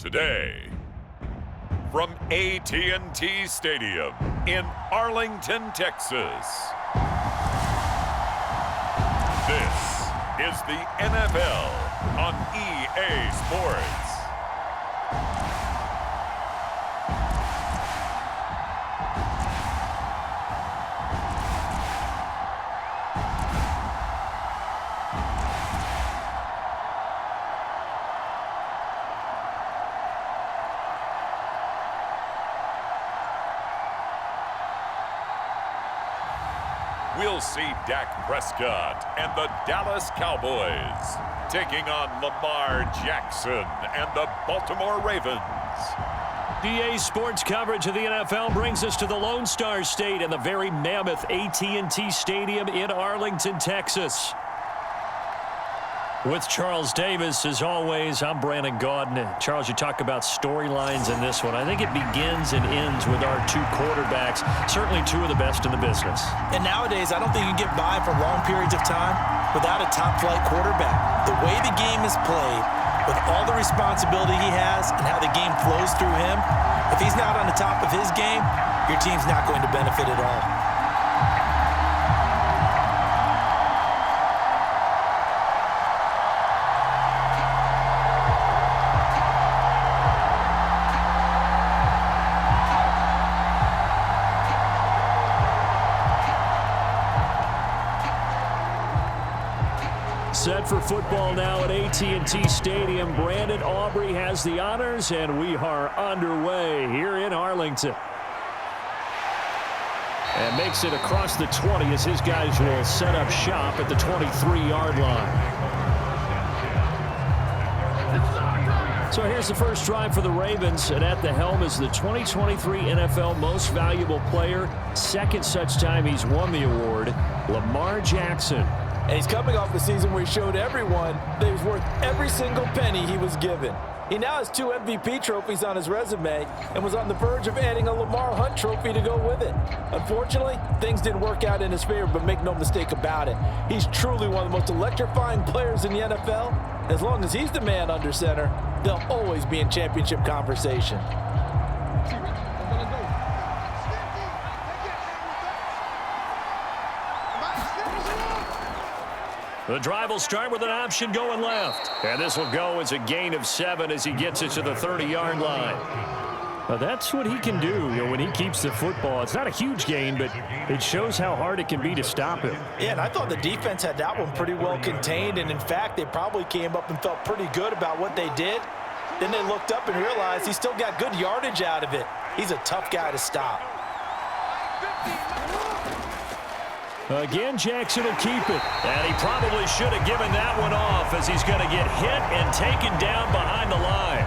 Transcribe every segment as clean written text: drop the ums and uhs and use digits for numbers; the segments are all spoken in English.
today. From AT&T Stadium in Arlington, Texas. This is the NFL on EA Sports. We'll see Dak Prescott and the Dallas Cowboys taking on Lamar Jackson and the Baltimore Ravens. EA Sports coverage of the NFL brings us to the Lone Star State and the very mammoth AT&T Stadium in Arlington, Texas. With Charles Davis, as always, I'm Brandon Gaudin. Charles, you talk about storylines in this one. I think it begins and ends with our two quarterbacks, certainly two of the best in the business. And nowadays, I don't think you can get by for long periods of time without a top-flight quarterback. The way the game is played, with all the responsibility he has and how the game flows through him, if he's not on the top of his game, your team's not going to benefit at all. Set for football now at AT&T Stadium. Brandon Aubrey has the honors, and we are underway here in Arlington. And makes it across the 20 as his guys will set up shop at the 23-yard line. So here's the first drive for the Ravens, and at the helm is the 2023 NFL Most Valuable Player. Second such time he's won the award, Lamar Jackson. And he's coming off the season where he showed everyone that he was worth every single penny he was given. He now has 2 MVP trophies on his resume and was on the verge of adding a Lamar Hunt trophy to go with it. Unfortunately, things didn't work out in his favor, but make no mistake about it. He's truly one of the most electrifying players in the NFL. As long as he's the man under center, they'll always be in championship conversation. The drive will start with an option going left. And this will go as a gain of 7 as he gets it to the 30-yard line. Now that's what he can do, when he keeps the football. It's not a huge gain, but it shows how hard it can be to stop him. Yeah, and I thought the defense had that one pretty well contained. And, in fact, they probably came up and felt pretty good about what they did. Then they looked up and realized he still got good yardage out of it. He's a tough guy to stop. Again, Jackson will keep it. And he probably should have given that one off as he's going to get hit and taken down behind the line.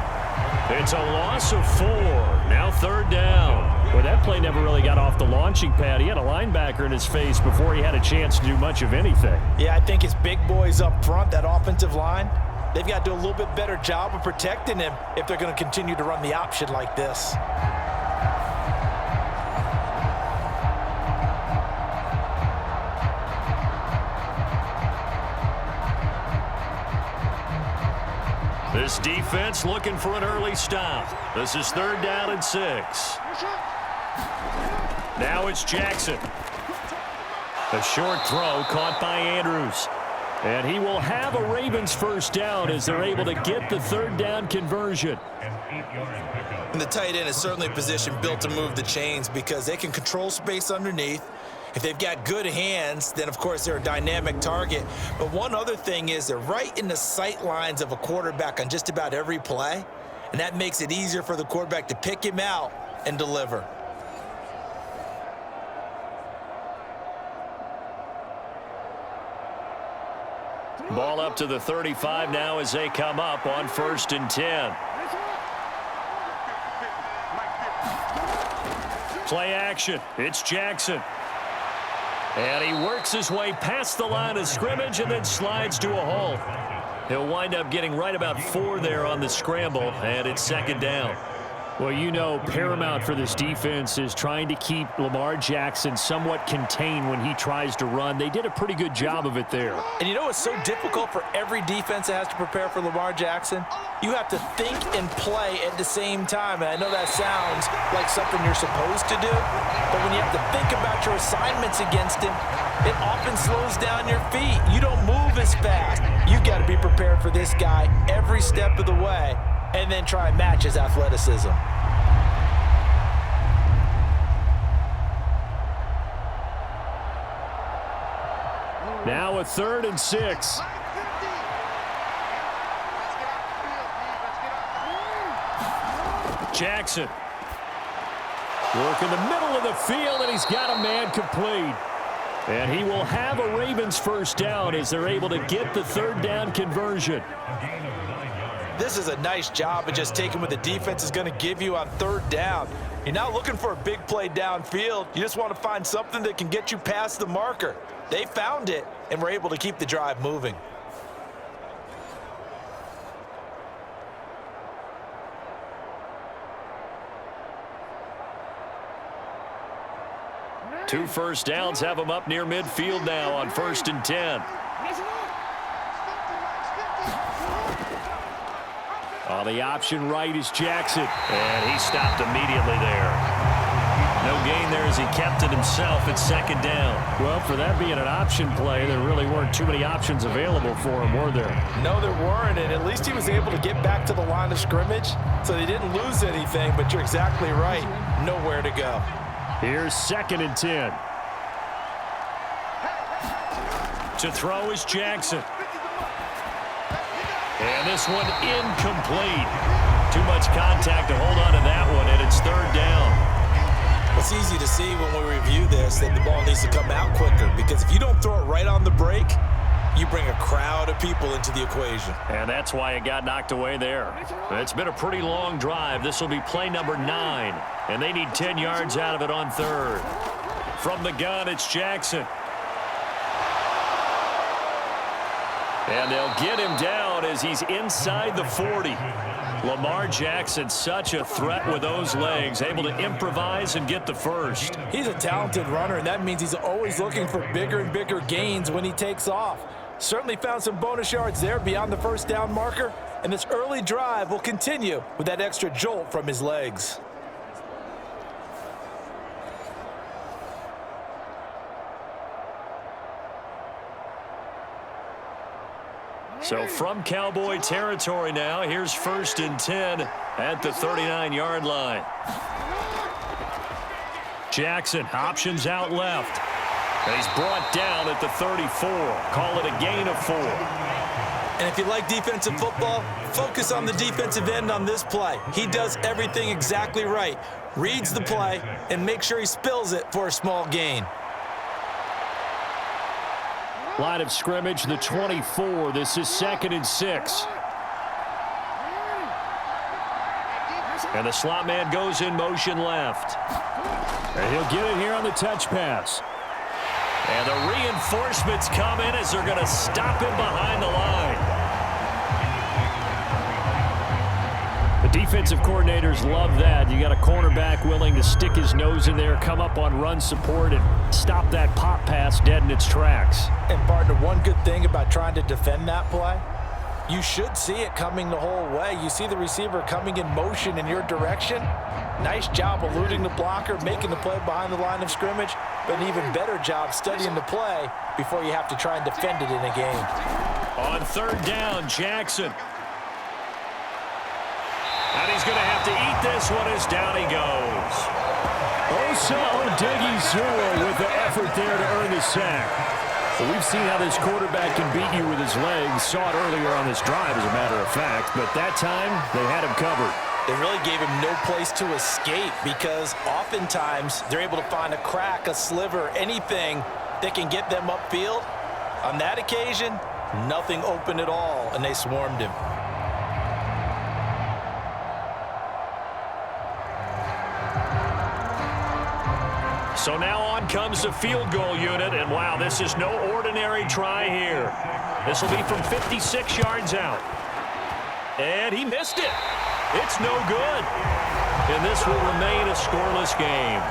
It's a loss of 4. Now 3rd down. Well, that play never really got off the launching pad. He had a linebacker in his face before he had a chance to do much of anything. Yeah, I think his big boys up front, that offensive line, they've got to do a little bit better job of protecting him if they're going to continue to run the option like this. This defense looking for an early stop. This is 3rd down and 6. Now it's Jackson. A short throw caught by Andrews. And he will have a Ravens first down as they're able to get the 3rd down conversion. And the tight end is certainly a position built to move the chains because they can control space underneath. If they've got good hands, then, of course, they're a dynamic target. But one other thing is they're right in the sight lines of a quarterback on just about every play, and that makes it easier for the quarterback to pick him out and deliver. Ball up to the 35 now as they come up on 1st and 10. Play action. It's Jackson. And he works his way past the line of scrimmage and then slides to a halt. He'll wind up getting right about 4 there on the scramble, and it's 2nd down. Well, you know, paramount for this defense is trying to keep Lamar Jackson somewhat contained when he tries to run. They did a pretty good job of it there. And you know what's so difficult for every defense that has to prepare for Lamar Jackson? You have to think and play at the same time. And I know that sounds like something you're supposed to do, but when you have to think about your assignments against him, it often slows down your feet. You don't move as fast. You got to be prepared for this guy every step of the way, and then try and match his athleticism. Now a 3rd and 6. Jackson. Work in the middle of the field, and he's got a man complete. And he will have a Ravens first down as they're able to get the 3rd down conversion. This is a nice job of just taking what the defense is going to give you on 3rd down. You're not looking for a big play downfield. You just want to find something that can get you past the marker. They found it and were able to keep the drive moving. Two first downs have them up near midfield now on 1st and 10. On the option right is Jackson, and he stopped immediately there. No gain there as he kept it himself at 2nd down. Well, for that being an option play, there really weren't too many options available for him, were there? No, there weren't, and at least he was able to get back to the line of scrimmage, so they didn't lose anything, but you're exactly right. Nowhere to go. Here's 2nd and 10. To throw is Jackson. And this one incomplete. Too much contact to hold on to that one, and it's 3rd down. It's easy to see when we review this that the ball needs to come out quicker, because if you don't throw it right on the break, you bring a crowd of people into the equation. And that's why it got knocked away there. It's been a pretty long drive. This will be play number 9, and they need 10 yards out of it on 3rd. From the gun, it's Jackson. And they'll get him down as he's inside the 40. Lamar Jackson, such a threat with those legs, able to improvise and get the first. He's a talented runner, and that means he's always looking for bigger and bigger gains when he takes off. Certainly found some bonus yards there beyond the 1st down marker, and this early drive will continue with that extra jolt from his legs. So from Cowboy territory now, here's 1st and 10 at the 39-yard line. Jackson options out left. And he's brought down at the 34. Call it a gain of 4. And if you like defensive football, focus on the defensive end on this play. He does everything exactly right. Reads the play and makes sure he spills it for a small gain. Line of scrimmage, the 24. This is 2nd and 6. And the slot man goes in motion left. And he'll get it here on the touch pass. And the reinforcements come in as they're going to stop him behind the line. The defensive coordinators love that. You got a cornerback willing to stick his nose in there, come up on run support, and stop that pop pass dead in its tracks. And, partner, one good thing about trying to defend that play, you should see it coming the whole way. You see the receiver coming in motion in your direction. Nice job eluding the blocker, making the play behind the line of scrimmage, but an even better job studying the play before you have to try and defend it in a game. On 3rd down, Jackson. And he's going to have to eat this one as down he goes. Oso Odighizuwa with the effort there to earn the sack. Well, we've seen how this quarterback can beat you with his legs. Saw it earlier on this drive, as a matter of fact. But that time, they had him covered. They really gave him no place to escape because oftentimes they're able to find a crack, a sliver, anything that can get them upfield. On that occasion, nothing open at all, and they swarmed him. So now on comes the field goal unit, and wow, this is no ordinary try here. This will be from 56 yards out. And he missed it. It's no good. and this will remain a scoreless game.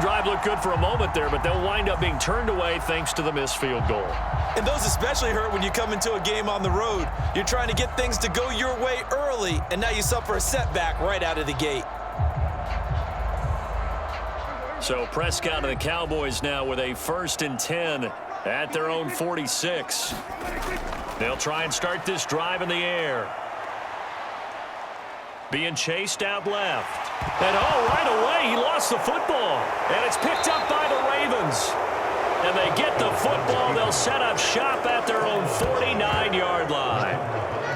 Drive looked good for a moment there, but they'll wind up being turned away thanks to the missed field goal. And those especially hurt when you come into a game on the road. You're trying to get things to go your way early, and now you suffer a setback right out of the gate. So Prescott and the Cowboys now with a 1st and 10 at their own 46. They'll try and start this drive in the air. Being chased out left. And right away, he lost the football. And it's picked up by the Ravens. And they get the football. They'll set up shop at their own 49-yard line.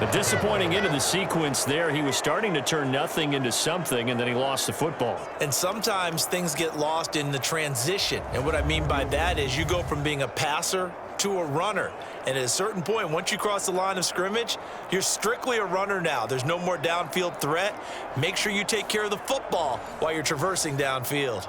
A disappointing end of the sequence there. He was starting to turn nothing into something, and then he lost the football. And sometimes things get lost in the transition. And what I mean by that is you go from being a passer to a runner. And at a certain point, once you cross the line of scrimmage, you're strictly a runner now. There's no more downfield threat. Make sure you take care of the football while you're traversing downfield.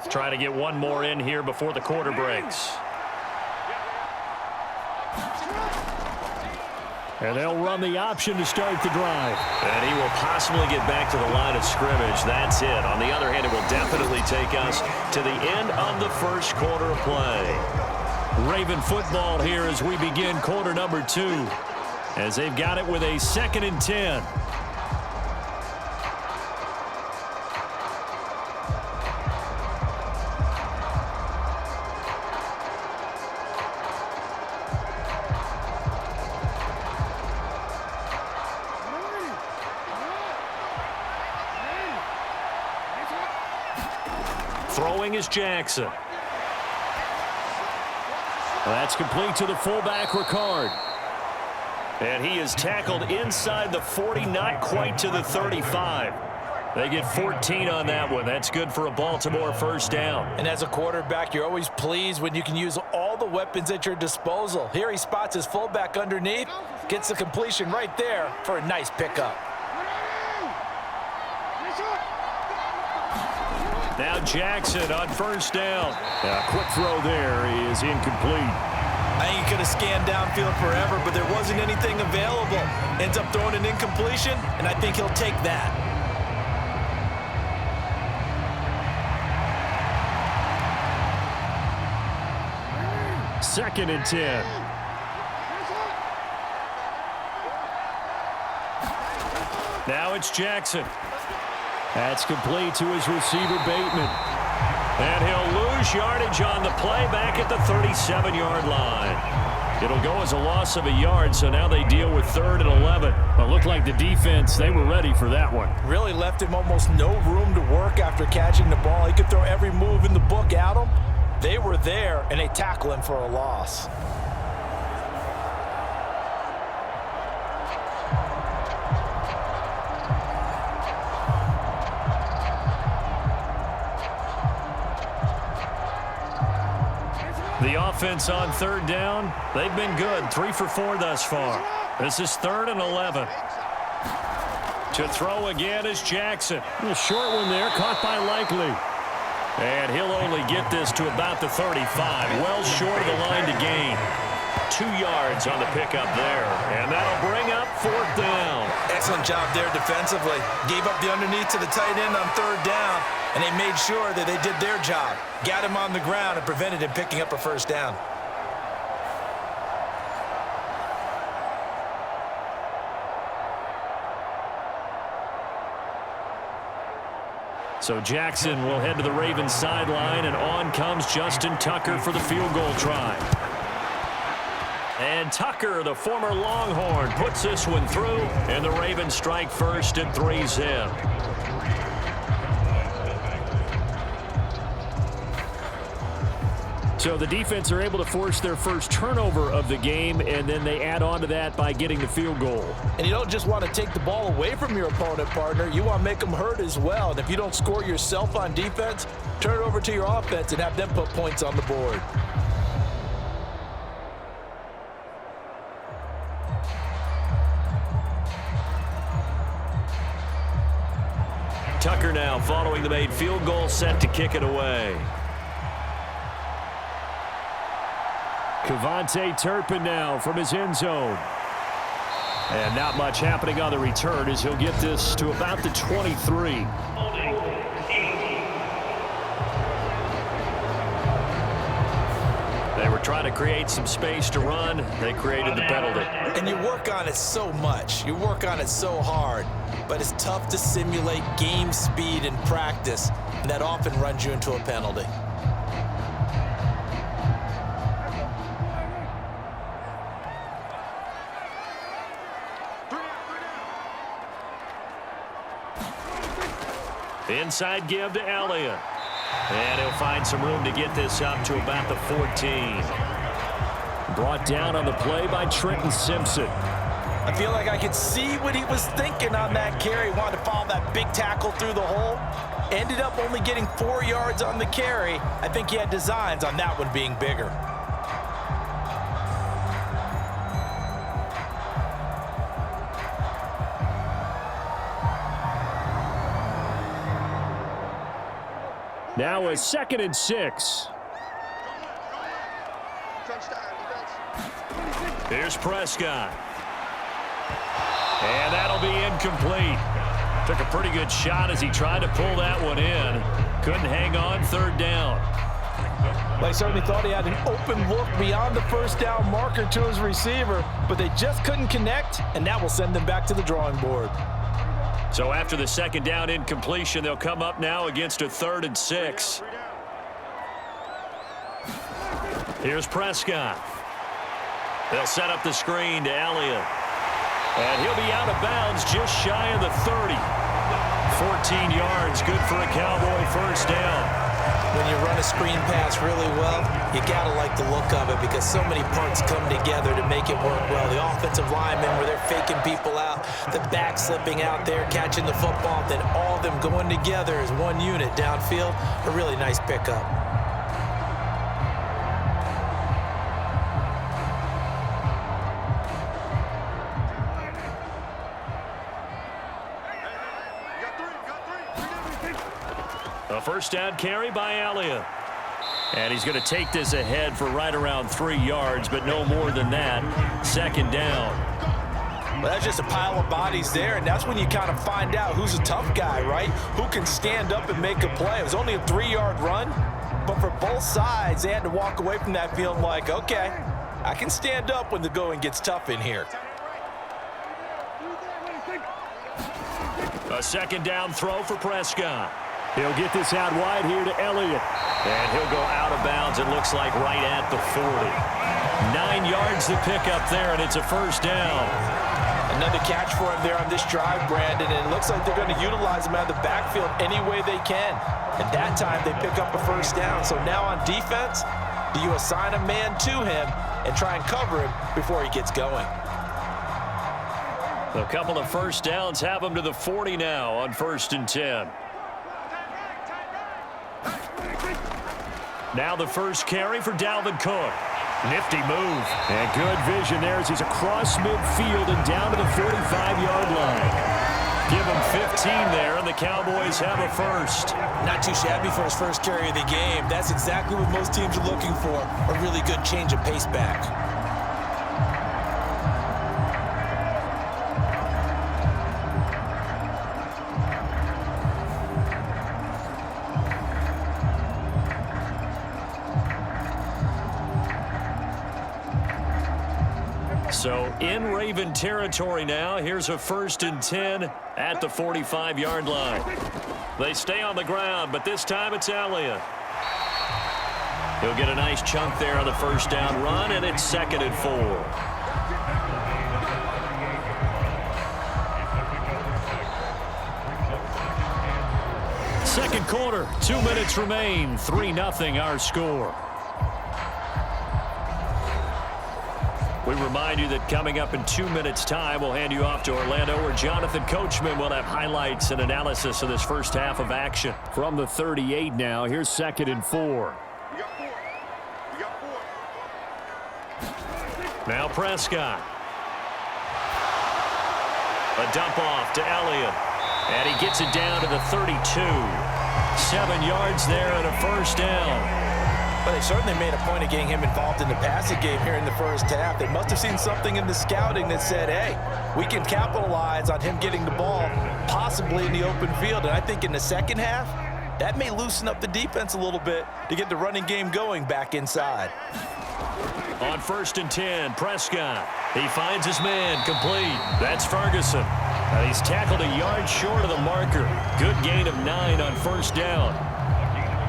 Trying to get one more in here before the quarter breaks. And they'll run the option to start the drive. And he will possibly get back to the line of scrimmage. That's it. On the other hand, it will definitely take us to the end of the first quarter of play. Raven football here as we begin quarter number 2. As they've got it with a 2nd and 10. Throwing is Jackson. That's complete to the fullback, Ricard. And he is tackled inside the 40, not quite to the 35. They get 14 on that one. That's good for a Baltimore 1st down. And as a quarterback, you're always pleased when you can use all the weapons at your disposal. Here he spots his fullback underneath, gets the completion right there for a nice pickup. Now Jackson on 1st down. A quick throw there is incomplete. I think he could have scanned downfield forever, but there wasn't anything available. Ends up throwing an incompletion, and I think he'll take that. Second and 10. Now it's Jackson. That's complete to his receiver, Bateman. And he'll lose yardage on the play back at the 37-yard line. It'll go as a loss of a yard, so now they deal with 3rd and 11. It looked like the defense, they were ready for that one. Really left him almost no room to work after catching the ball. He could throw every move in the book at him. They were there, and they tackle him for a loss. The offense on 3rd down, they've been good. 3 for 4 thus far. This is 3rd and 11. To throw again is Jackson. A short one there, caught by Likely. And he'll only get this to about the 35. Well short of the line to gain. 2 yards on the pickup there. And that'll bring up 4th down. Excellent job there defensively. Gave up the underneath to the tight end on 3rd down, and they made sure that they did their job. Got him on the ground and prevented him picking up a 1st down. So Jackson will head to the Ravens sideline, and on comes Justin Tucker for the field goal try. And Tucker, the former Longhorn, puts this one through, and the Ravens strike first at 3-zip. So the defense are able to force their first turnover of the game, and then they add on to that by getting the field goal. And you don't just want to take the ball away from your opponent, partner. You want to make them hurt as well. And if you don't score yourself on defense, turn it over to your offense and have them put points on the board. Tucker now following the made field goal, set to kick it away. Kevontae Turpin now from his end zone. And not much happening on the return as he'll get this to about the 23. They were trying to create some space to run. They created the penalty. And you work on it so much. You work on it so hard. But it's tough to simulate game speed in practice. And that often runs you into a penalty. Inside give to Elliott. And he'll find some room to get this up to about the 14. Brought down on the play by Trenton Simpson. I feel like I could see what he was thinking on that carry. Wanted to follow that big tackle through the hole. Ended up only getting 4 yards on the carry. I think he had designs on that one being bigger. Now a 2nd and 6. Here's Prescott. And that'll be incomplete. Took a pretty good shot as he tried to pull that one in. Couldn't hang on, 3rd down. Well, he certainly thought he had an open look beyond the first down marker to his receiver, but they just couldn't connect, and that will send them back to the drawing board. So after the 2nd down incompletion, they'll come up now against a 3rd and 6. Here's Prescott. They'll set up the screen to Elliott. And he'll be out of bounds just shy of the 30. 14 yards, good for a Cowboy first down. When you run a screen pass really well, you got to like the look of it because so many parts come together to make it work well. The offensive linemen where they're faking people out, the back slipping out there, catching the football, then all of them going together as one unit downfield. A really nice pickup. A first down carry by Elliott. And he's going to take this ahead for right around 3 yards, but no more than that. 2nd down. Well, that's just a pile of bodies there, and that's when you kind of find out who's a tough guy, right? Who can stand up and make a play. It was only a 3-yard run, but for both sides, they had to walk away from that feeling like, okay, I can stand up when the going gets tough in here. A 2nd down throw for Prescott. He'll get this out wide here to Elliott. And he'll go out of bounds, it looks like right at the 40. 9 yards to pick up there, and it's a first down. Another catch for him there on this drive, Brandon, and it looks like they're going to utilize him out of the backfield any way they can. And that time they pick up a first down. So now on defense, do you assign a man to him and try and cover him before he gets going? A couple of first downs have him to the 40 now on 1st and 10. Now the first carry for Dalvin Cook. Nifty move. And good vision there as he's across midfield and down to the 45-yard line. Give him 15 there, and the Cowboys have a first. Not too shabby for his first carry of the game. That's exactly what most teams are looking for, a really good change of pace back. So in Raven territory now, here's a 1st and 10 at the 45-yard line. They stay on the ground, but this time it's Elliott. He'll get a nice chunk there on the first down run, and it's 2nd and 4. Second quarter, 2 minutes remain, 3-0 our score. We remind you that coming up in 2 minutes' time, we'll hand you off to Orlando, where Jonathan Coachman will have highlights and analysis of this first half of action. From the 38 now, here's 2nd and 4. Now Prescott. A dump off to Elliott. And he gets it down to the 32. 7 yards there and a first down. But they certainly made a point of getting him involved in the passing game here in the first half. They must have seen something in the scouting that said, hey, we can capitalize on him getting the ball possibly in the open field. And I think in the second half, that may loosen up the defense a little bit to get the running game going back inside. On 1st and 10, Prescott. He finds his man complete. That's Ferguson. And he's tackled a yard short of the marker. Good gain of 9 on first down.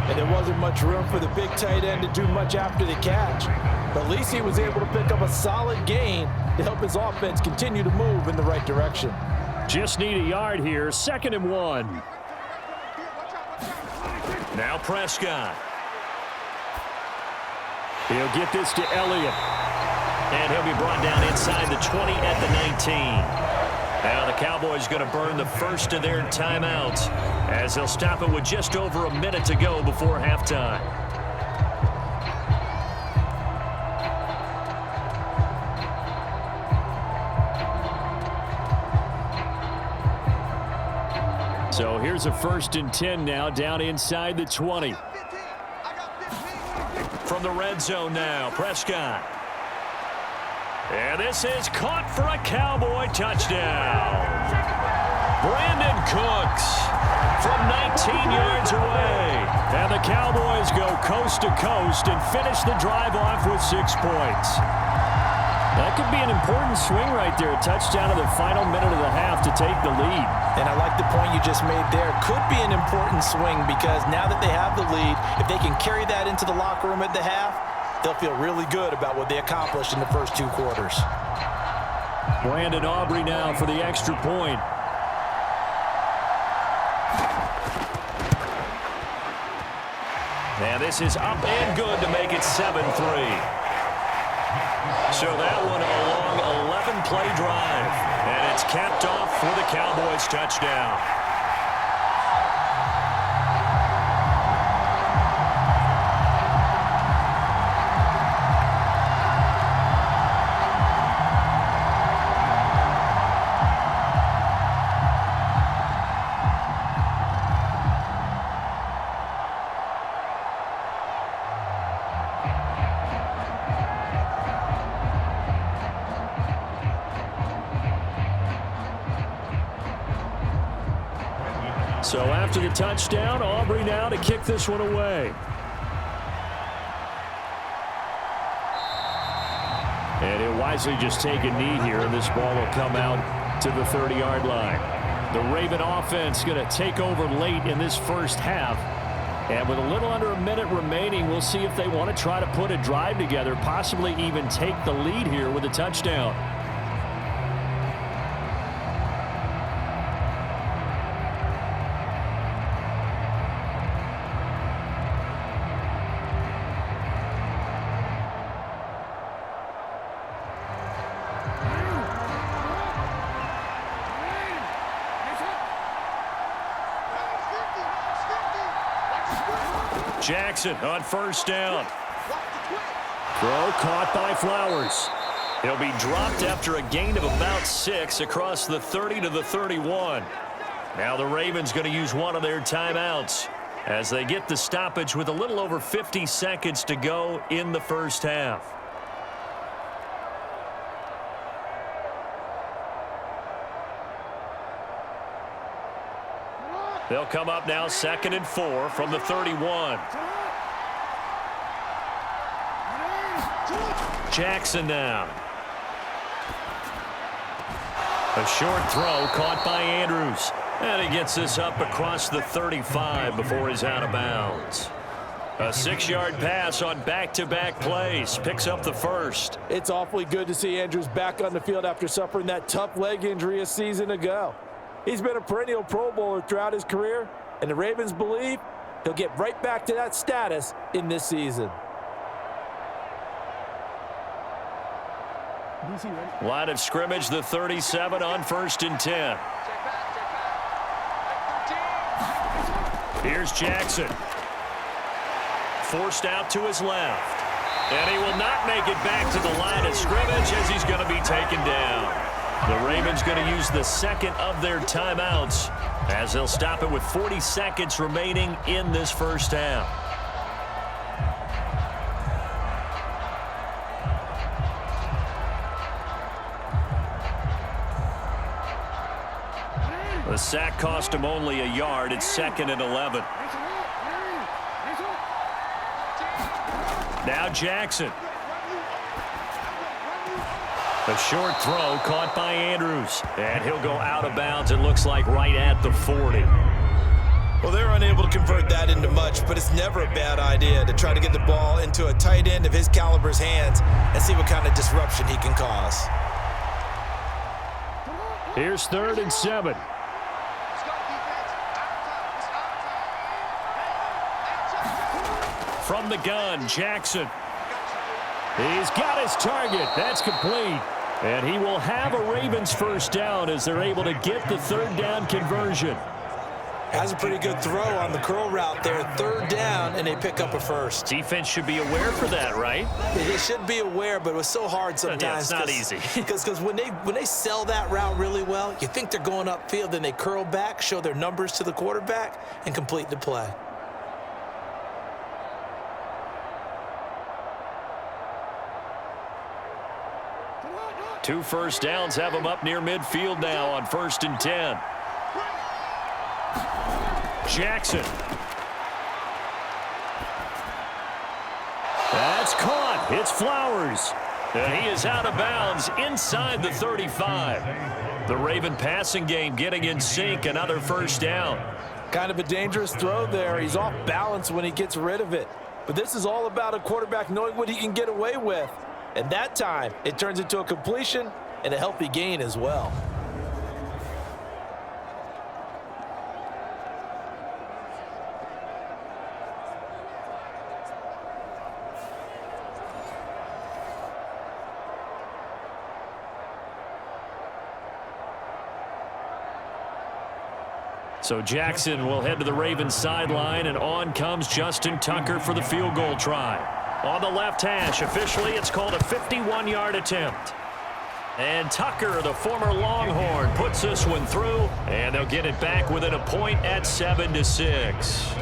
And there wasn't much room for the big tight end to do much after the catch. But at least he was able to pick up a solid gain to help his offense continue to move in the right direction. Just need a yard here. 2nd and 1. Now Prescott. He'll get this to Elliott. And he'll be brought down inside the 20 at the 19. Now the Cowboys going to burn the first of their timeouts as they'll stop it with just over a minute to go before halftime. So here's a 1st and 10 now down inside the 20. From the red zone now, Prescott. And this is caught for a Cowboy touchdown. Brandon Cooks from 19 yards away. And the Cowboys go coast to coast and finish the drive off with 6 points. That could be an important swing right there. A touchdown in the final minute of the half to take the lead. And I like the point you just made there. Could be an important swing because now that they have the lead, if they can carry that into the locker room at the half, they'll feel really good about what they accomplished in the first 2 quarters. Brandon Aubrey now for the extra point. And this is up and good to make it 7-3. So that one a long 11-play drive. And it's capped off for the Cowboys touchdown. So after the touchdown, Aubrey now to kick this one away. And he'll wisely just take a knee here, and this ball will come out to the 30-yard line. The Raven offense going to take over late in this first half. And with a little under a minute remaining, we'll see if they want to try to put a drive together, possibly even take the lead here with a touchdown. Jackson on first down. Throw caught by Flowers. He'll be dropped after a gain of about 6 across the 30 to the 31. Now the Ravens going to use one of their timeouts as they get the stoppage with a little over 50 seconds to go in the first half. They'll come up now 2nd and 4 from the 31. Jackson now. A short throw caught by Andrews. And he gets this up across the 35 before he's out of bounds. A 6-yard pass on back-to-back plays. Picks up the first. It's awfully good to see Andrews back on the field after suffering that tough leg injury a season ago. He's been a perennial Pro Bowler throughout his career, and the Ravens believe he'll get right back to that status in this season. Line of scrimmage, the 37 on 1st and 10. Here's Jackson. Forced out to his left. And he will not make it back to the line of scrimmage as he's going to be taken down. The Ravens going to use the second of their timeouts as they'll stop it with 40 seconds remaining in this first half. The sack cost him only a yard. It's 2nd and 11. Now Jackson. A short throw caught by Andrews. And he'll go out of bounds, it looks like, right at the 40. Well, they're unable to convert that into much, but it's never a bad idea to try to get the ball into a tight end of his caliber's hands and see what kind of disruption he can cause. Here's 3rd and 7. From the gun, Jackson. He's got his target. That's complete. And he will have a Ravens first down as they're able to get the 3rd down conversion. Has a pretty good throw on the curl route there. 3rd down, and they pick up a first. Defense should be aware for that, right? They should be aware, but it was so hard sometimes. Yeah, it's not easy. Because when they sell that route really well, you think they're going upfield, then they curl back, show their numbers to the quarterback, and complete the play. Two first downs have him up near midfield now on 1st and 10. Jackson. That's caught. It's Flowers. And he is out of bounds inside the 35. The Raven passing game getting in sync. Another first down. Kind of a dangerous throw there. He's off balance when he gets rid of it. But this is all about a quarterback knowing what he can get away with. And that time, it turns into a completion and a healthy gain as well. So Jackson will head to the Ravens sideline, and on comes Justin Tucker for the field goal try. On the left hash, officially it's called a 51-yard attempt. And Tucker, the former Longhorn, puts this one through, and they'll get it back within a point at 7-6.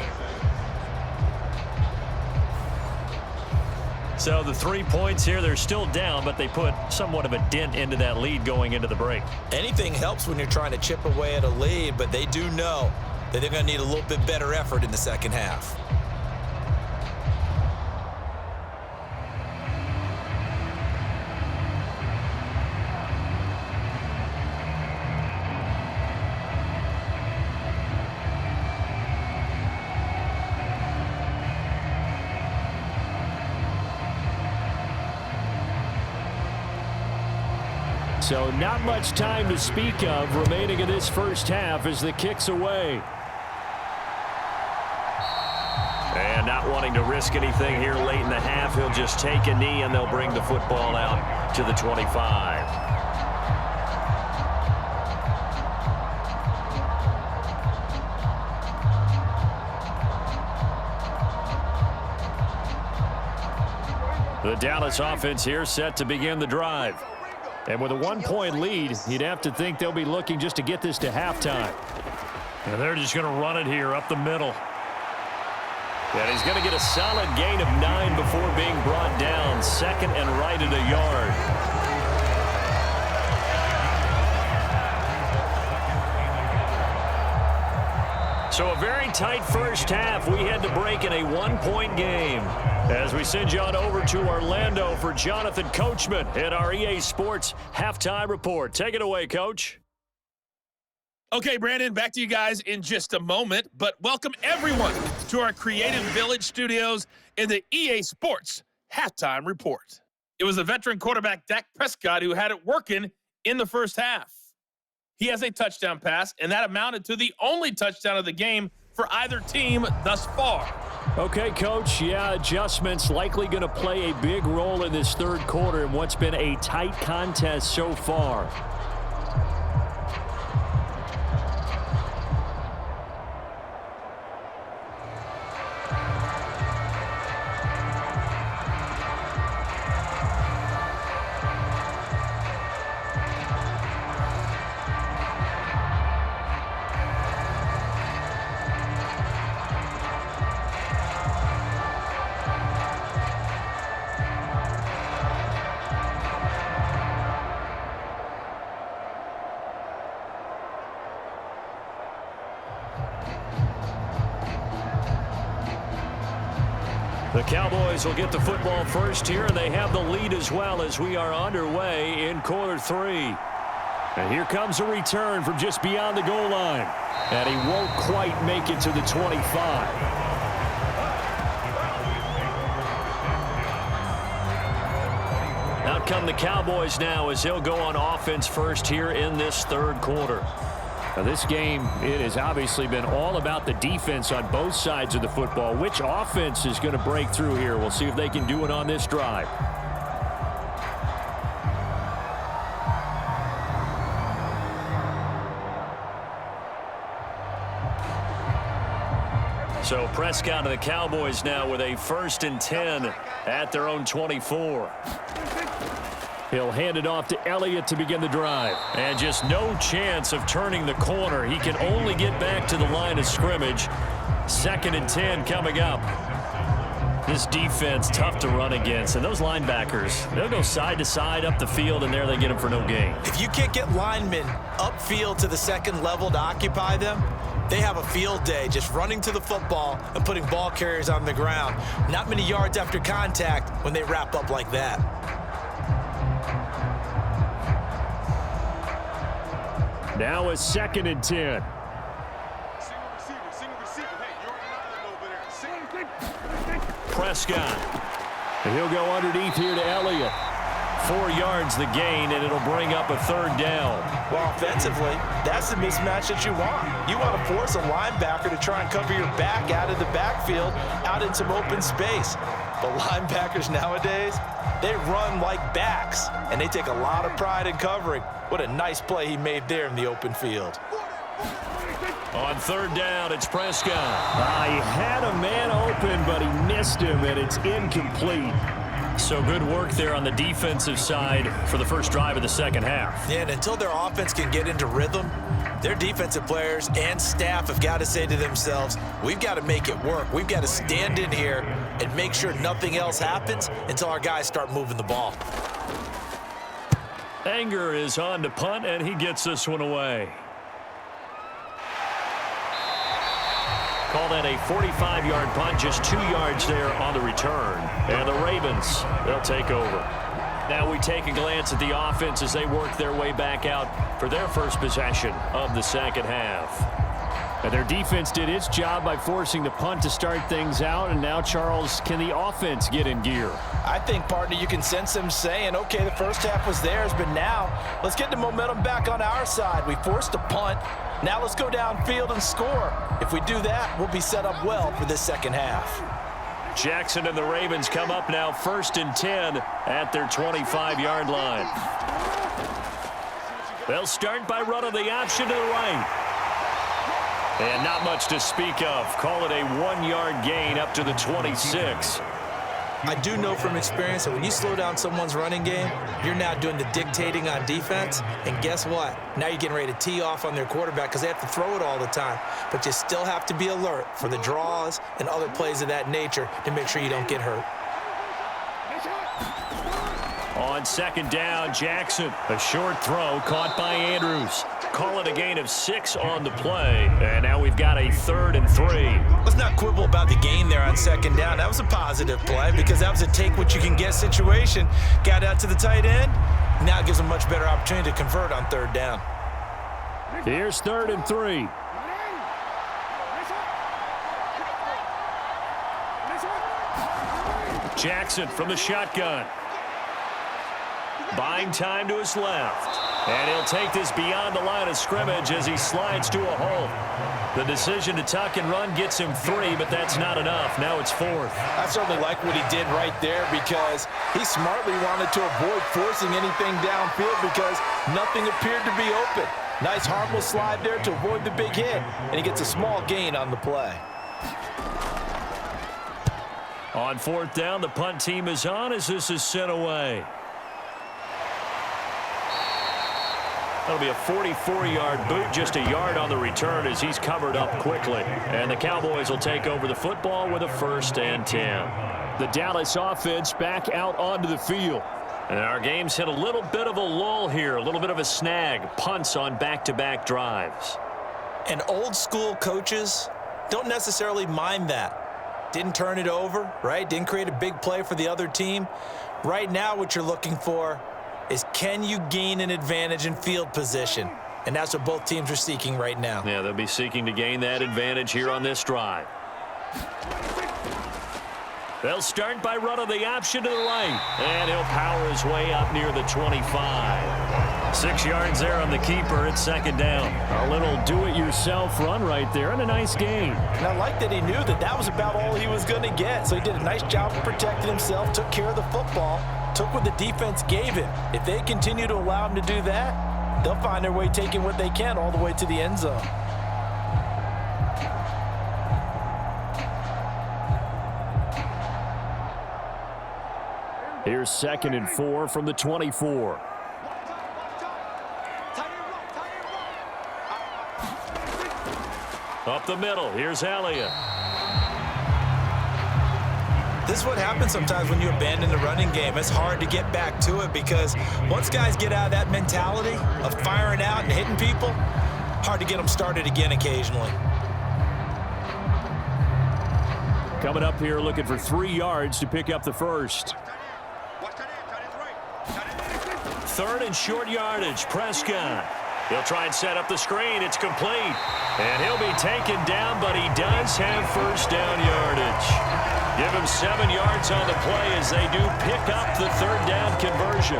So the 3 points here, they're still down, but they put somewhat of a dent into that lead going into the break. Anything helps when you're trying to chip away at a lead, but they do know that they're going to need a little bit better effort in the second half. So not much time to speak of remaining in this first half as the kick's away. And not wanting to risk anything here late in the half, he'll just take a knee and they'll bring the football out to the 25. The Dallas offense here set to begin the drive. And with a 1-point lead, you'd have to think they'll be looking just to get this to halftime. And they're just going to run it here up the middle. And he's going to get a solid gain of 9 before being brought down. 2nd and right at a yard. So a very tight first half. We had to break in a 1-point game. As we send you on over to Orlando for Jonathan Coachman at our EA Sports Halftime Report. Take it away, Coach. Okay, Brandon, back to you guys in just a moment, but welcome everyone to our Creative Village studios in the EA Sports Halftime Report. It was the veteran quarterback Dak Prescott who had it working in the first half. He has a touchdown pass, and that amounted to the only touchdown of the game for either team thus far. Okay, Coach, yeah, adjustments likely going to play a big role in this third quarter in what's been a tight contest so far. The Cowboys will get the football first here, and they have the lead as well as we are underway in quarter three. And here comes a return from just beyond the goal line. And he won't quite make it to the 25. Out come the Cowboys now as they'll go on offense first here in this third quarter. Now this game, it has obviously been all about the defense on both sides of the football. Which offense is going to break through here? We'll see if they can do it on this drive. So Prescott and the Cowboys now with a 1st and 10 at their own 24. He'll hand it off to Elliott to begin the drive. And just no chance of turning the corner. He can only get back to the line of scrimmage. 2nd and 10 coming up. This defense tough to run against. And those linebackers, they'll go side to side up the field, and there they get them for no gain. If you can't get linemen upfield to the second level to occupy them, they have a field day just running to the football and putting ball carriers on the ground. Not many yards after contact when they wrap up like that. Now a 2nd and 10. Prescott. And he'll go underneath here to Elliott. 4 yards the gain, and it'll bring up a 3rd down. Well, offensively, that's the mismatch that you want. You want to force a linebacker to try and cover your back out of the backfield, out in some open space. But linebackers nowadays, they run like backs, and they take a lot of pride in covering. What a nice play he made there in the open field. On 3rd down, it's Prescott. He had a man open, but he missed him, and it's incomplete. So good work there on the defensive side for the first drive of the second half. Yeah, and until their offense can get into rhythm, their defensive players and staff have got to say to themselves, we've got to make it work. We've got to stand in here and make sure nothing else happens until our guys start moving the ball. Anger is on to punt, and he gets this one away. Call that a 45-yard punt, just 2 yards there on the return. And the Ravens, they'll take over. Now we take a glance at the offense as they work their way back out for their first possession of the second half. And their defense did its job by forcing the punt to start things out. And now, Charles, can the offense get in gear? I think, partner, you can sense them saying, okay, the first half was theirs, but now let's get the momentum back on our side. We forced a punt. Now let's go downfield and score. If we do that, we'll be set up well for this second half. Jackson and the Ravens come up now 1st and 10 at their 25-yard line. They'll start by running the option to the right. And not much to speak of. Call it a 1-yard gain up to the 26. I do know from experience that when you slow down someone's running game, you're now doing the dictating on defense. And guess what? Now you're getting ready to tee off on their quarterback because they have to throw it all the time. But you still have to be alert for the draws and other plays of that nature to make sure you don't get hurt. On 2nd down, Jackson. A short throw caught by Andrews. Call it a gain of 6 on the play. And now we've got a 3rd and 3. Let's not quibble about the gain there on 2nd down. That was a positive play because that was a take-what-you-can-get situation. Got out to the tight end. Now it gives them a much better opportunity to convert on 3rd down. Here's 3rd and 3. Jackson from the shotgun. Buying time to his left. And he'll take this beyond the line of scrimmage as he slides to a hole. The decision to tuck and run gets him 3, but that's not enough. Now it's 4th. I certainly like what he did right there because he smartly wanted to avoid forcing anything downfield because nothing appeared to be open. Nice harmless slide there to avoid the big hit, and he gets a small gain on the play. On 4th down, the punt team is on as this is sent away. That'll be a 44-yard boot, just a yard on the return as he's covered up quickly. And the Cowboys will take over the football with a 1st and 10. The Dallas offense back out onto the field. And our game's hit a little bit of a lull here, a little bit of a snag. Punts on back-to-back drives. And old school coaches don't necessarily mind that. Didn't turn it over, right? Didn't create a big play for the other team. Right now what you're looking for is can you gain an advantage in field position? And that's what both teams are seeking right now. Yeah, they'll be seeking to gain that advantage here on this drive. They'll start by running the option to the right. And he'll power his way up near the 25. 6 yards there on the keeper. It's 2nd down. A little do-it-yourself run right there and a nice gain. And I like that he knew that that was about all he was going to get. So he did a nice job of protecting himself, took care of the football, took what the defense gave him. If they continue to allow him to do that, they'll find their way taking what they can all the way to the end zone. Here's 2nd and 4 from the 24. Up the middle, here's Elliott. This is what happens sometimes when you abandon the running game. It's hard to get back to it because once guys get out of that mentality of firing out and hitting people, hard to get them started again occasionally. Coming up here looking for 3 yards to pick up the 1st. 3rd and short yardage, Prescott. He'll try and set up the screen. It's complete. And he'll be taken down, but he does have 1st down yardage. Give him 7 yards on the play as they do pick up the 3rd down conversion.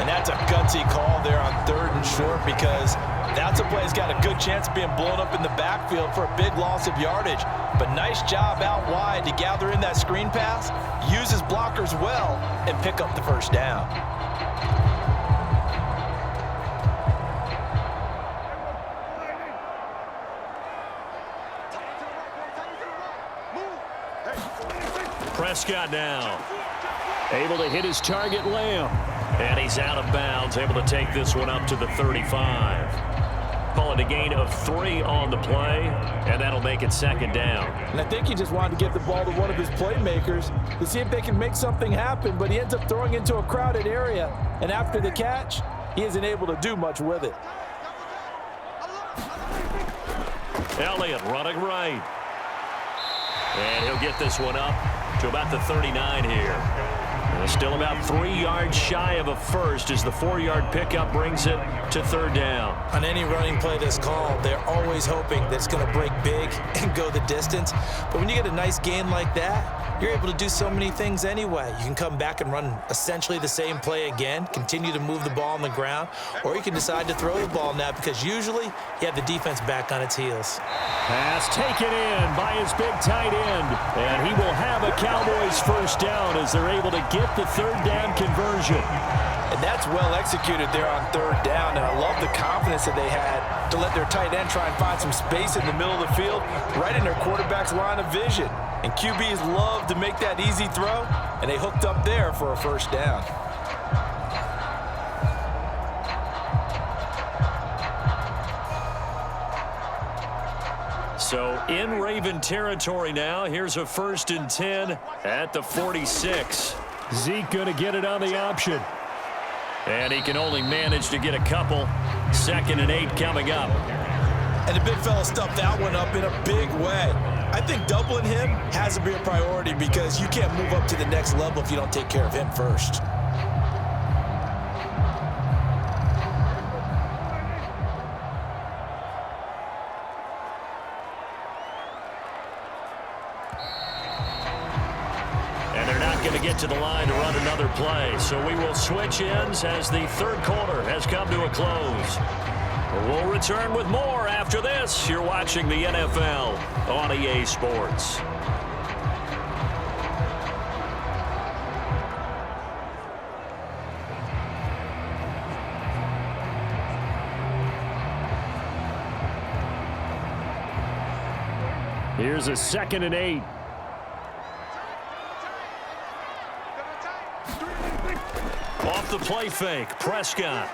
And that's a gutsy call there on 3rd and short because that's a play that's got a good chance of being blown up in the backfield for a big loss of yardage. But nice job out wide to gather in that screen pass, use his blockers well, and pick up the 1st down. Prescott now. Able to hit his target, Lamb. And he's out of bounds, able to take this one up to the 35. Call it a gain of 3 on the play, and that'll make it 2nd down. And I think he just wanted to get the ball to one of his playmakers to see if they can make something happen, but he ends up throwing into a crowded area, and after the catch, he isn't able to do much with it. Elliott running right. And he'll get this one up to about the 39 here. Still about 3 yards shy of a 1st as the 4-yard pickup brings it to 3rd down. On any running play that's called, they're always hoping that it's going to break big and go the distance. But when you get a nice gain like that, you're able to do so many things anyway. You can come back and run essentially the same play again, continue to move the ball on the ground, or you can decide to throw the ball now because usually you have the defense back on its heels. Pass taken in by his big tight end. And he will have a Cowboys 1st down as they're able to get the 3rd down conversion. And that's well executed there on 3rd down, and I love the confidence that they had to let their tight end try and find some space in the middle of the field, right in their quarterback's line of vision. And QBs love to make that easy throw, and they hooked up there for a 1st down. So in Raven territory now, here's a 1st and 10 at the 46. Zeke going to get it on the option. And he can only manage to get a couple. 2nd and 8 coming up. And the big fella stuffed that one up in a big way. I think doubling him has to be a priority because you can't move up to the next level if you don't take care of him first. they're not going to get to the line to run another play. So we will switch ends as the third quarter has come to a close. We'll return with more after this. You're watching the NFL on EA Sports. Here's a 2nd and 8. Off the play fake, Prescott.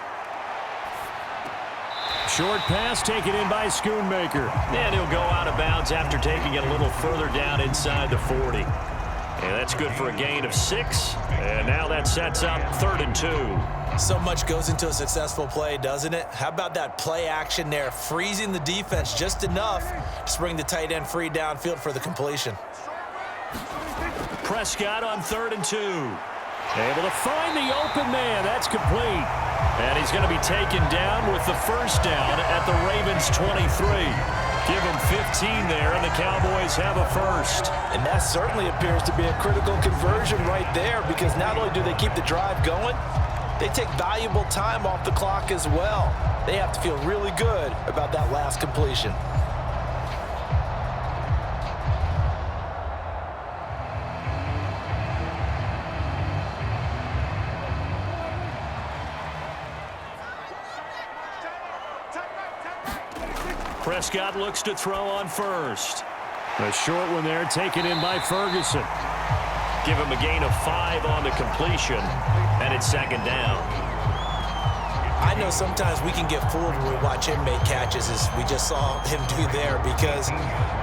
Short pass taken in by Schoonmaker. And he'll go out of bounds after taking it a little further down inside the 40. And that's good for a gain of 6. And now that sets up 3rd and 2. So much goes into a successful play, doesn't it? How about that play action there, freezing the defense just enough to bring the tight end free downfield for the completion. Prescott on 3rd and 2. Able to find the open man. That's complete. And he's going to be taken down with the first down at the Ravens' 23. Give him 15 there, and the Cowboys have a first. And that certainly appears to be a critical conversion right there, because not only do they keep the drive going, they take valuable time off the clock as well. They have to feel really good about that last completion. Prescott looks to throw on first. A short one there taken in by Ferguson. Give him a gain of 5 on the completion, and it's 2nd down. I know sometimes we can get fooled when we watch him make catches, as we just saw him do there, because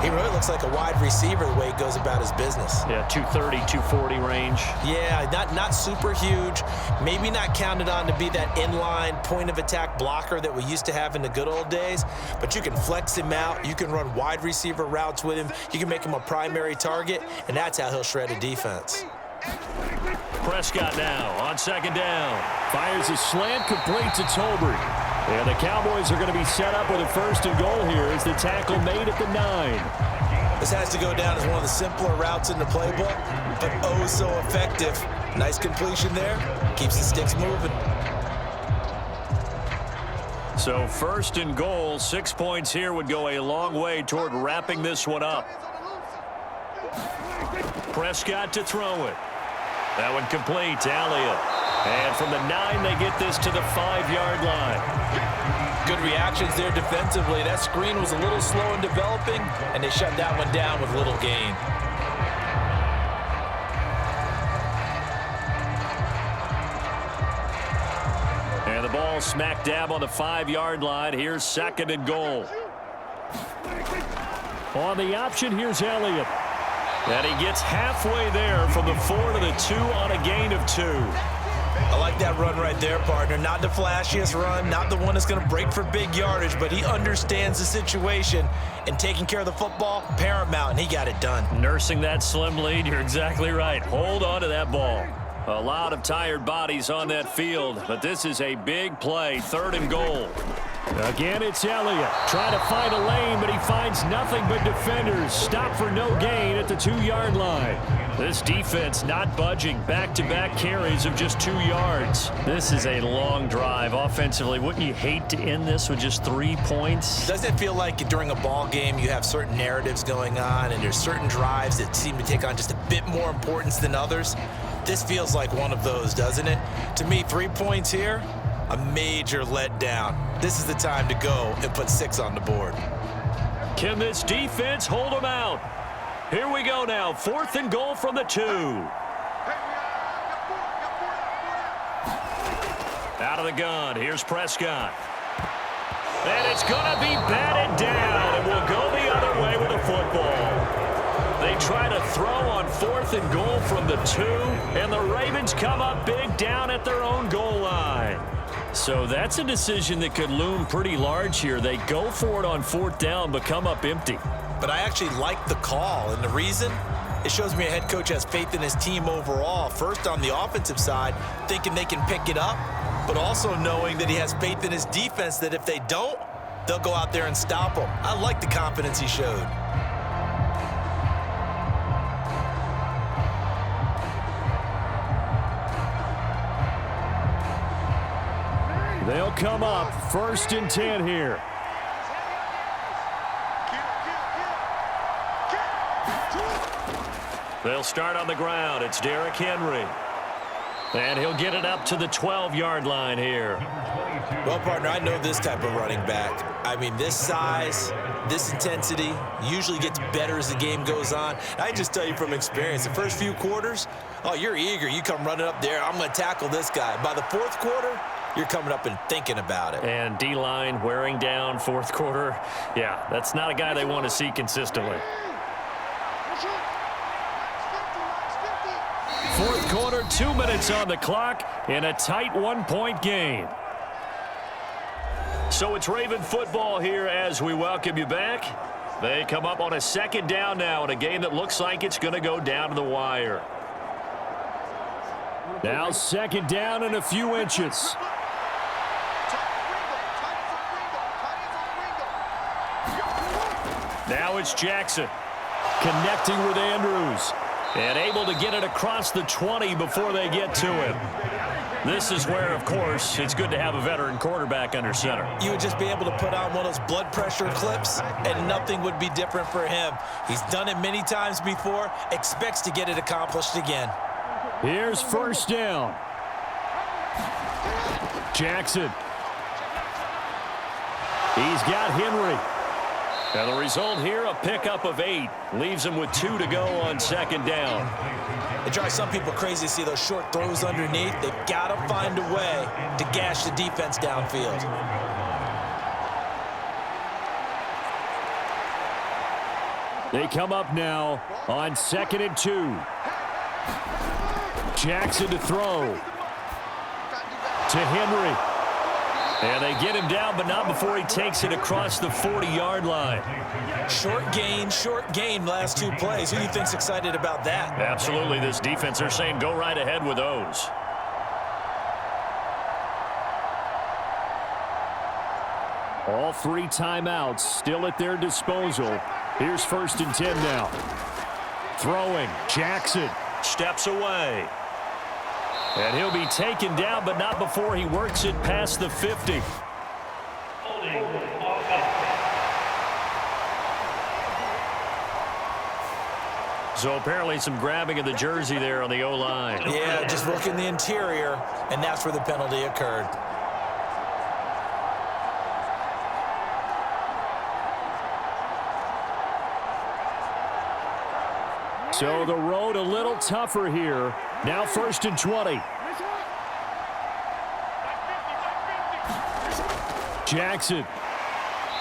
he really looks like a wide receiver the way he goes about his business. Yeah, 230, 240 range. Yeah, not super huge. Maybe not counted on to be that inline point-of-attack blocker that we used to have in the good old days, but you can flex him out. You can run wide receiver routes with him. You can make him a primary target, and that's how he'll shred a defense. Prescott now on 2nd down. Fires a slant, complete to Tolbert. And the Cowboys are going to be set up with a 1st and goal here as the tackle made at the 9. This has to go down as one of the simpler routes in the playbook, but oh so effective. Nice completion there. Keeps the sticks moving. So 1st and goal, 6 points here would go a long way toward wrapping this one up. Prescott to throw it. That one complete to Elliott. And from the 9, they get this to the 5-yard line. Good reactions there defensively. That screen was a little slow in developing, and they shut that one down with little gain. And the ball smack dab on the 5-yard line. Here's 2nd and goal. On the option, here's Elliott. And he gets halfway there from the 4 to the 2 on a gain of 2. I like that run right there, partner. Not the flashiest run, not the one that's going to break for big yardage, but he understands the situation, and taking care of the football, paramount, and he got it done. Nursing that slim lead, you're exactly right. Hold on to that ball. A lot of tired bodies on that field, but this is a big play, 3rd and goal. Again, it's Elliott. Trying to find a lane, but he finds nothing but defenders. Stop for no gain at the 2-yard line. This defense not budging. Back-to-back carries of just 2 yards. This is a long drive offensively. Wouldn't you hate to end this with just 3 points? Doesn't it feel like during a ball game you have certain narratives going on, and there's certain drives that seem to take on just a bit more importance than others? This feels like one of those, doesn't it? To me, 3 points here, a major letdown. This is the time to go and put 6 on the board. Can this defense hold them out? Here we go now, 4th and goal from the 2. Out of the gun, here's Prescott. And it's going to be batted down, and we'll go the other way with the football. They try to throw on 4th and goal from the 2, and the Ravens come up big down at their own goal line. So that's a decision that could loom pretty large here. They go for it on 4th down, but come up empty. But I actually like the call, and the reason? It shows me a head coach has faith in his team overall. First, on the offensive side, thinking they can pick it up, but also knowing that he has faith in his defense that if they don't, they'll go out there and stop them. I like the confidence he showed. They'll come up 1st and 10 here. They'll start on the ground. It's Derrick Henry. And he'll get it up to the 12-yard line here. Well, partner, I know this type of running back. I mean, this size, this intensity usually gets better as the game goes on. I just tell you from experience, the first few quarters, oh, you're eager. You come running up there, I'm going to tackle this guy. By the fourth quarter, you're coming up and thinking about it. And D-line wearing down fourth quarter. Yeah, that's not a guy they want to see consistently. Fourth quarter, 2 minutes on the clock in a tight 1-point game. So it's Raven football here as we welcome you back. They come up on a 2nd down now in a game that looks like it's going to go down to the wire. Now 2nd down and a few inches. Now it's Jackson connecting with Andrews. And able to get it across the 20 before they get to him. This is where, of course, it's good to have a veteran quarterback under center. You would just be able to put on one of those blood pressure clips, and nothing would be different for him. He's done it many times before, expects to get it accomplished again. Here's 1st down. Jackson. He's got Henry. And the result here, a pickup of 8. Leaves him with 2 to go on 2nd down. It drives some people crazy to see those short throws underneath. They've got to find a way to gash the defense downfield. They come up now on 2nd and 2. Jackson to throw. To Henry. And they get him down, but not before he takes it across the 40-yard line. Short gain last 2 plays. Who do you think's excited about that? Absolutely. This defense, they're saying go right ahead with those. All 3 timeouts still at their disposal. Here's 1st and 10 now. Throwing. Jackson steps away. And he'll be taken down, but not before he works it past the 50. So apparently some grabbing of the jersey there on the O-line. Yeah, just look in the interior, and that's where the penalty occurred. So the road a little tougher here. Now 1st and 20. Jackson.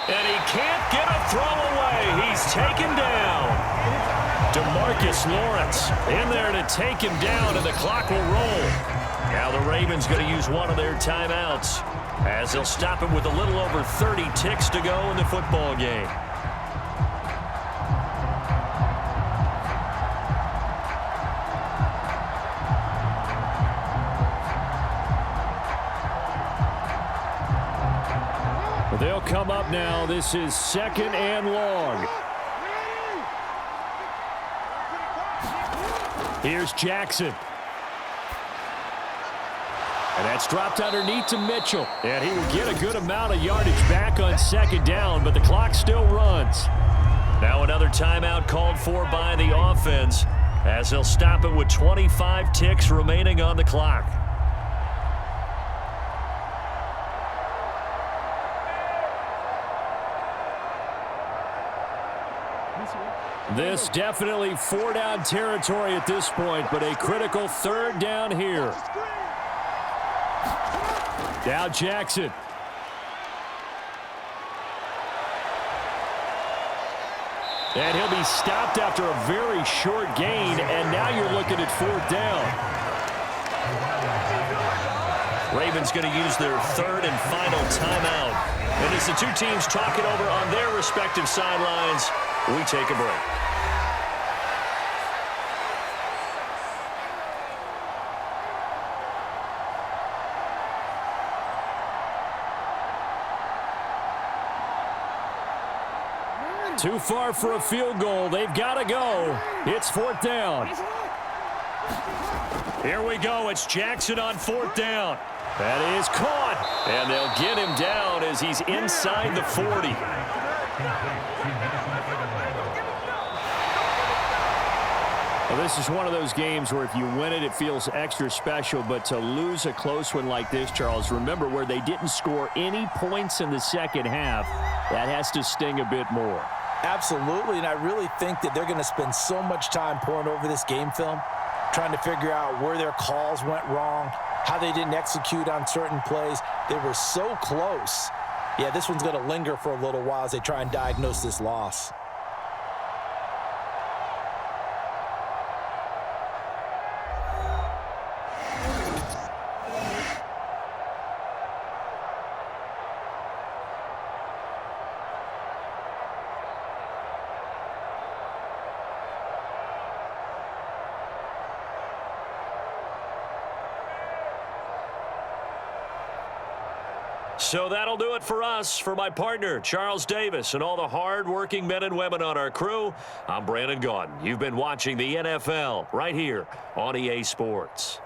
And he can't get a throw away. He's taken down. DeMarcus Lawrence in there to take him down, and the clock will roll. Now the Ravens going to use one of their timeouts as they'll stop him with a little over 30 ticks to go in the football game. They'll come up now. This is 2nd and long. Here's Jackson. And that's dropped underneath to Mitchell. And he will get a good amount of yardage back on 2nd down, but the clock still runs. Now another timeout called for by the offense as they'll stop it with 25 ticks remaining on the clock. This definitely 4-down territory at this point, but a critical 3rd down here. Now Jackson. And he'll be stopped after a very short gain, and now you're looking at 4th down. Ravens going to use their 3rd and final timeout. And as the 2 teams talk it over on their respective sidelines, we take a break. Too far for a field goal. They've got to go. It's 4th down. Here we go. It's Jackson on 4th down. That is caught. And they'll get him down as he's inside the 40. Well, this is one of those games where if you win it, it feels extra special. But to lose a close one like this, Charles, remember where they didn't score any points in the second half, that has to sting a bit more. Absolutely, and I really think that they're going to spend so much time pouring over this game film, trying to figure out where their calls went wrong, how they didn't execute on certain plays. They were so close. Yeah, this one's going to linger for a little while as they try and diagnose this loss. So that'll do it for us. For my partner, Charles Davis, and all the hard-working men and women on our crew, I'm Brandon Gaudin. You've been watching the NFL right here on EA Sports.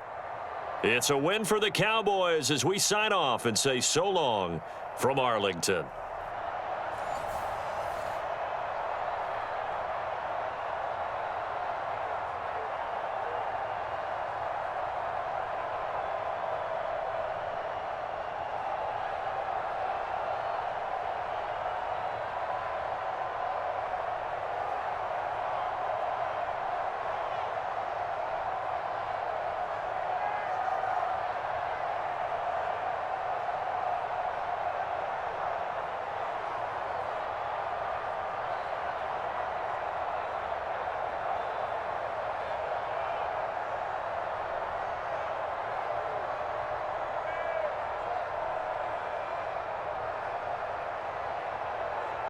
It's a win for the Cowboys as we sign off and say so long from Arlington.